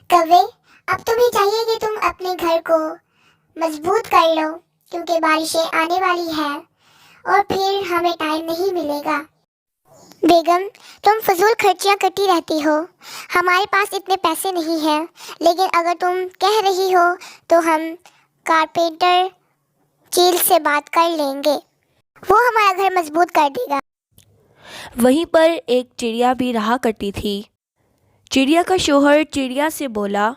कौवे, अब तुम्हें चाहिए कि तुम अपने घर को मजबूत कर लो, क्योंकि बारिशें आने वाली है और फिर हमें टाइम नहीं मिलेगा। बेगम, तुम फजूल खर्चियाँ करती रहती हो। हमारे पास इतने पैसे नहीं हैं, लेकिन अगर तुम कह रही हो तो हम कारपेंटर चील से बात कर लेंगे, वो हमारा घर मजबूत कर देगा। वहीं पर एक चिड़िया भी रहा करती थी। चिड़िया का शौहर चिड़िया से बोला,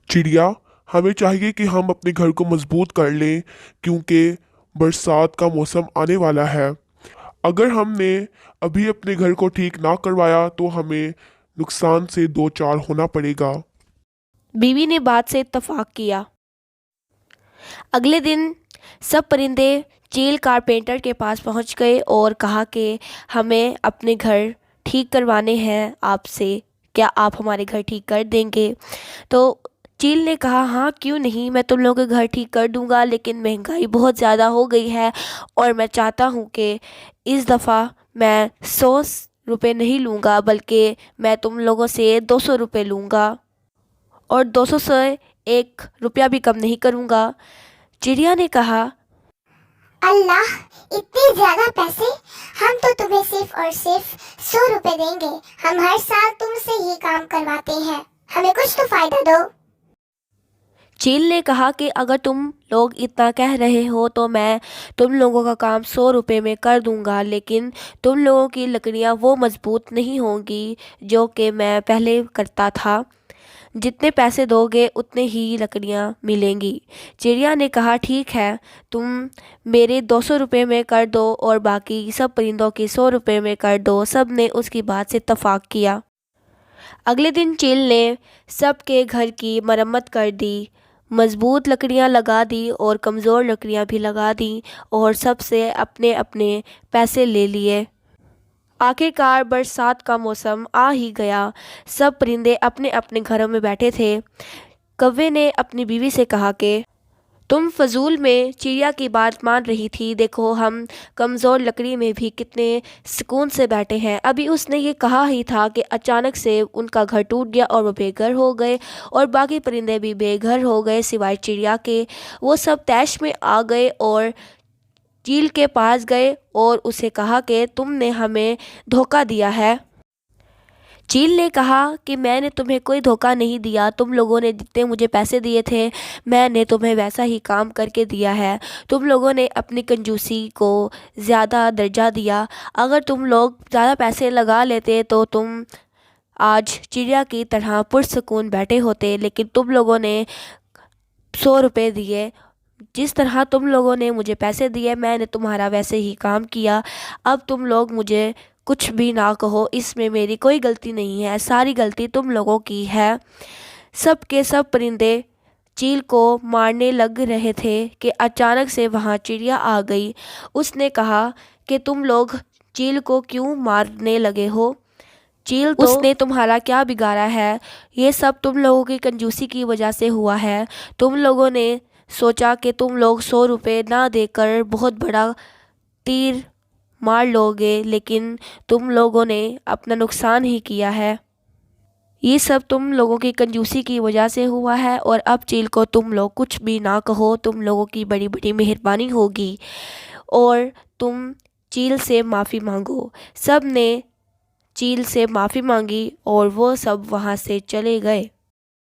चिड़िया, हमें चाहिए कि हम अपने घर को मजबूत कर लें, क्योंकि बरसात का मौसम आने वाला है। अगर हमने अभी अपने घर को ठीक ना करवाया तो हमें नुकसान से दो चार होना पड़ेगा। बीवी ने बात से इत्तफाक किया। अगले दिन सब परिंदे चील कारपेंटर के पास पहुंच गए और कहा कि हमें अपने घर ठीक करवाने हैं आपसे, क्या आप हमारे घर ठीक कर देंगे? तो चील ने कहा, हाँ क्यों नहीं, मैं तुम लोगों के घर ठीक कर दूंगा, लेकिन महंगाई बहुत ज़्यादा हो गई है और मैं चाहता हूँ कि इस दफ़ा मैं 100 रुपये नहीं लूँगा, बल्कि मैं तुम लोगों से 200 रुपये लूँगा और 200 से 1 रुपया भी कम नहीं करूँगा। चिड़िया ने कहा, अल्लाह, इतने ज्यादा पैसे? हम तो तुम्हें सिर्फ और सिर्फ 100 रुपए देंगे। हम हर साल तुमसे ये काम करवाते हैं, हमें कुछ तो फायदा दो। चील ने कहा कि अगर तुम लोग इतना कह रहे हो तो मैं तुम लोगों का काम 100 रुपये में कर दूंगा, लेकिन तुम लोगों की लकड़ियां वो मजबूत नहीं होंगी जो कि मैं पहले करता था। जितने पैसे दोगे उतने ही लकड़ियां मिलेंगी। चिड़िया ने कहा, ठीक है, तुम मेरे 200 रुपये में कर दो और बाकी सब परिंदों के 100 रुपये में कर दो। सब ने उसकी बात से इत्तफाक किया। अगले दिन चील ने सबके घर की मरम्मत कर दी, मजबूत लकड़ियां लगा दी और कमज़ोर लकड़ियां भी लगा दी और सबसे अपने अपने पैसे ले लिए। आखिरकार बरसात का मौसम आ ही गया। सब परिंदे अपने अपने घरों में बैठे थे। कौवे ने अपनी बीवी से कहा कि तुम फजूल में चिड़िया की बात मान रही थी, देखो हम कमज़ोर लकड़ी में भी कितने सुकून से बैठे हैं। अभी उसने ये कहा ही था कि अचानक से उनका घर टूट गया और वो बेघर हो गए और बाकी परिंदे भी बेघर हो गए सिवाय चिड़िया के। वो सब तैश में आ गए और चील के पास गए और उसे कहा कि तुमने हमें धोखा दिया है। चील ने कहा कि मैंने तुम्हें कोई धोखा नहीं दिया, तुम लोगों ने जितने मुझे पैसे दिए थे मैंने तुम्हें वैसा ही काम करके दिया है। तुम लोगों ने अपनी कंजूसी को ज़्यादा दर्जा दिया। अगर तुम लोग ज़्यादा पैसे लगा लेते तो तुम आज चिड़िया की तरह पुरसुकून बैठे होते, लेकिन तुम लोगों ने 100 रुपये दिए। जिस तरह तुम लोगों ने मुझे पैसे दिए मैंने तुम्हारा वैसे ही काम किया। अब तुम लोग मुझे कुछ भी ना कहो, इसमें मेरी कोई गलती नहीं है, सारी गलती तुम लोगों की है। सब के सब परिंदे चील को मारने लग रहे थे कि अचानक से वहाँ चिड़िया आ गई। उसने कहा कि तुम लोग चील को क्यों मारने लगे हो? चील तो उसने तुम्हारा क्या बिगाड़ा है? ये सब तुम लोगों की कंजूसी की वजह से हुआ है। तुम लोगों ने सोचा कि तुम लोग 100 रुपये ना देकर बहुत बड़ा तीर मार लोगे, लेकिन तुम लोगों ने अपना नुकसान ही किया है। ये सब तुम लोगों की कंजूसी की वजह से हुआ है और अब चील को तुम लोग कुछ भी ना कहो, तुम लोगों की बड़ी बड़ी मेहरबानी होगी और तुम चील से माफ़ी मांगो। सब ने चील से माफ़ी मांगी और वो सब वहाँ से चले गए।